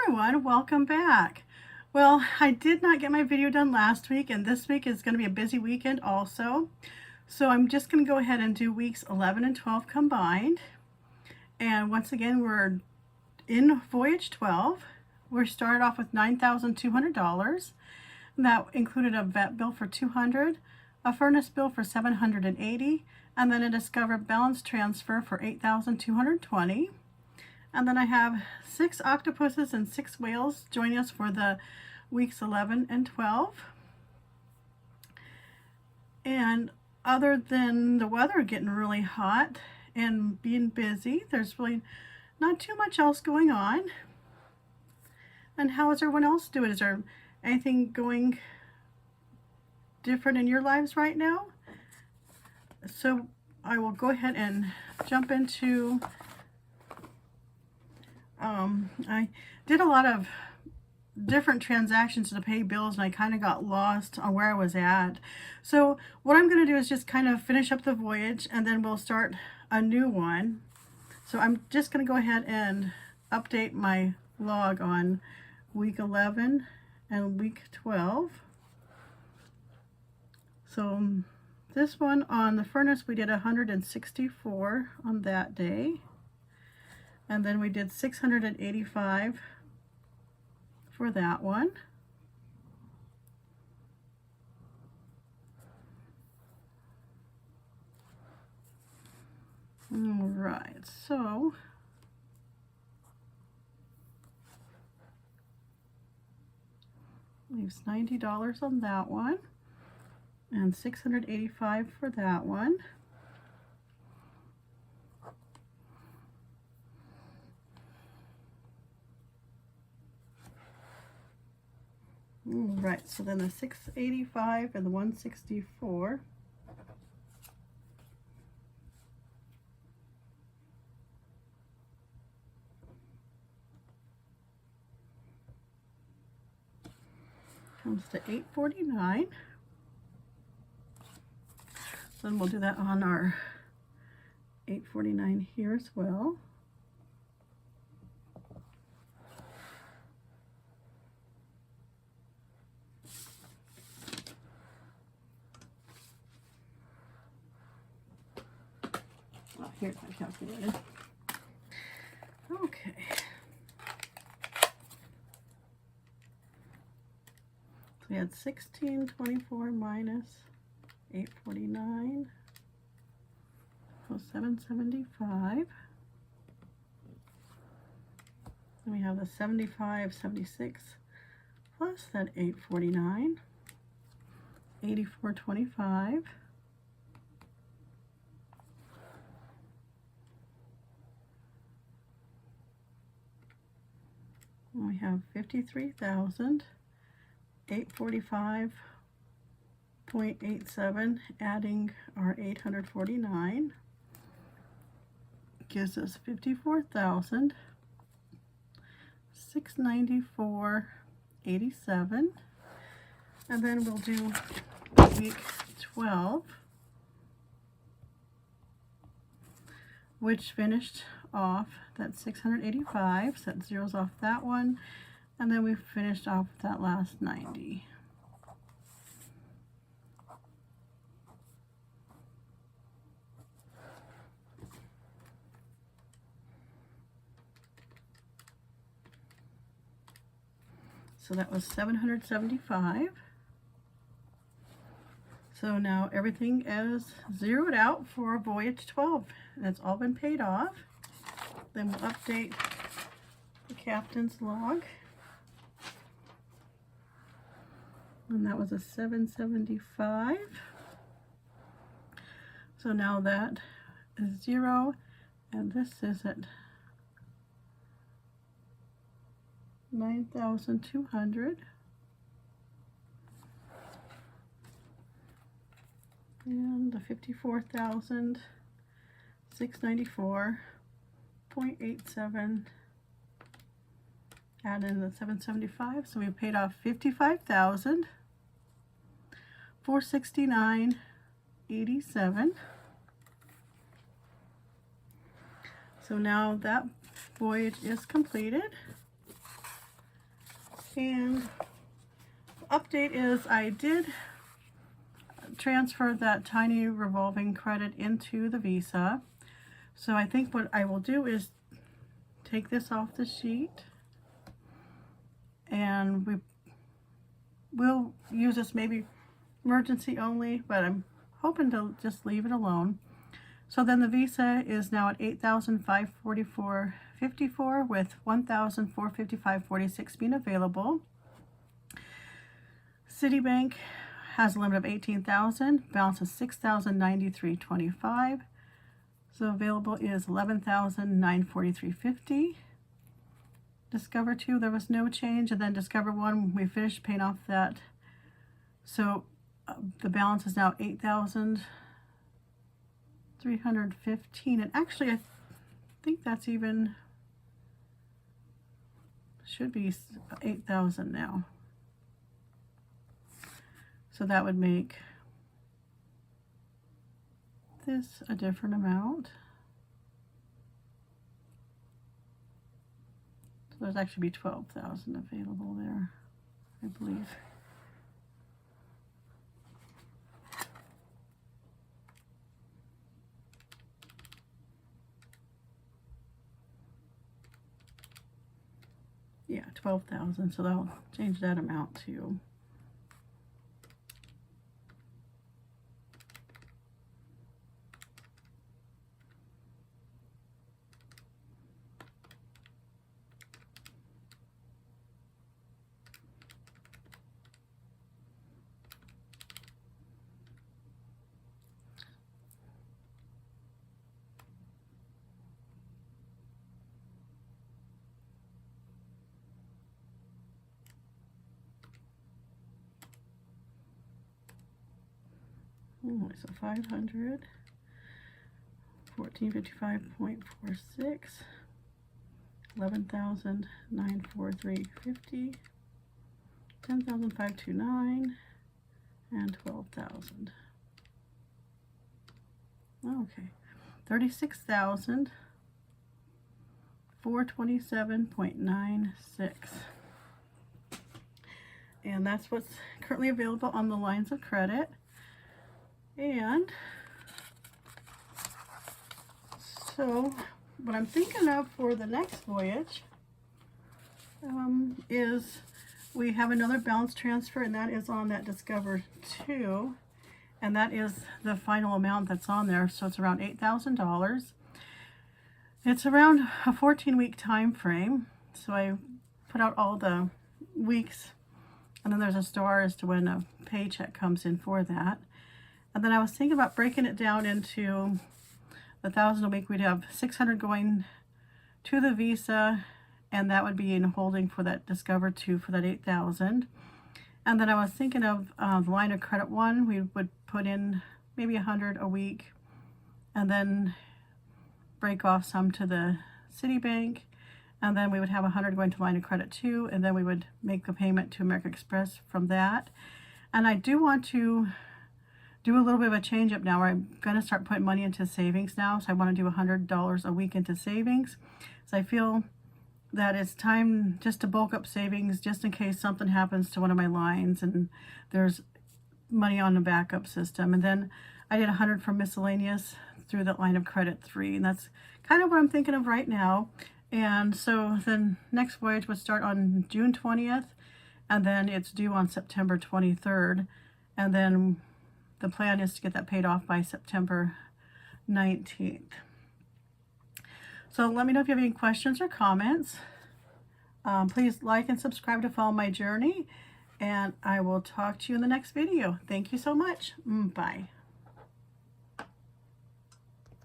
everyone, welcome back. Well, I did not get my video done last week, and this week is going to be a busy weekend also. So I'm just going to go ahead and do weeks 11 and 12 combined. And once again, we're in Voyage 12. We started off with $9,200. That included a vet bill for $200, a furnace bill for $780, and then a Discover balance transfer for $8,220. And then I have 6 octopuses and 6 whales joining us for the weeks 11 and 12. And other than the weather getting really hot and being busy, there's really not too much else going on. And how is everyone else doing? Is there anything going different in your lives right now? So I will go ahead and jump into I did a lot of different transactions to pay bills, and I kind of got lost on where I was at. So what I'm going to do is just kind of finish up the voyage, and then we'll start a new one. So I'm just going to go ahead and update my log on week 11 and week 12. So this one on the furnace, we did 164 on that day. And then we did 685 for that one. All right, so leaves $90 on that one and 685 for that one. Right, so then the 685 and the 164. Comes to 849. Then we'll do that on our 849 here as well. Here's my calculator. Okay. So we had 1624 minus 849, so 775. Then we have the 75, 76 plus that 849, 8425. We have 53,845.87, adding our 849 gives us 54,694.87. And then we'll do week 12, which finished off that 685, so that zeroes off that one, and then we finished off that last 90. So that was 775. So now everything is zeroed out for Voyage 12. That's all been paid off. Then we'll update the captain's log. And that was a 775. So now that is 0, and this is at 9,200. And the 54,694.87, add in the 775, so we paid off 55,469.87. So now that voyage is completed. And update is I did transfer that tiny revolving credit into the Visa. So I think what I will do is take this off the sheet, and we'll use this maybe emergency only, but I'm hoping to just leave it alone. So then the Visa is now at $8,544.54 with $1,455.46 being available. Citibank has a limit of $18,000, balance is $6,093.25. So available is $11,943.50. Discover 2, there was no change, and then Discover 1, we finished paying off that. So the balance is now $8,315, and actually I think that's even should be $8,000 now. So that would make this a different amount. So there's actually be 12,000 available there, I believe. Yeah, 12,000. So that'll change that amount to so 500, 1455.46, 11,943.50, 10,529, and 12,000. Okay, 36,427.96. And that's what's currently available on the lines of credit. And so what I'm thinking of for the next voyage is we have another balance transfer, and that is on that Discover 2, and that is the final amount that's on there. So it's around $8,000. It's around a 14-week time frame. So I put out all the weeks, and then there's a star as to when a paycheck comes in for that. And then I was thinking about breaking it down into $1,000 a week. We'd have $600 going to the Visa, and that would be in holding for that Discover 2 for that $8,000. And then I was thinking of the line of credit 1. We would put in maybe $100 a week, and then break off some to the Citibank, and then we would have $100 going to line of credit 2, and then we would make the payment to American Express from that. And I do want to do a little bit of a change up now, where I'm going to start putting money into savings now. So I want to do $100 a week into savings. So I feel that it's time just to bulk up savings, just in case something happens to one of my lines and there's money on the backup system. And then I did $100 for miscellaneous through that line of credit 3, and that's kind of what I'm thinking of right now. And so then next voyage would start on June 20th, and then it's due on September 23rd, and then the plan is to get that paid off by September 19th. So let me know if you have any questions or comments. Please like and subscribe to follow my journey, and I will talk to you in the next video. Thank you so much. Bye.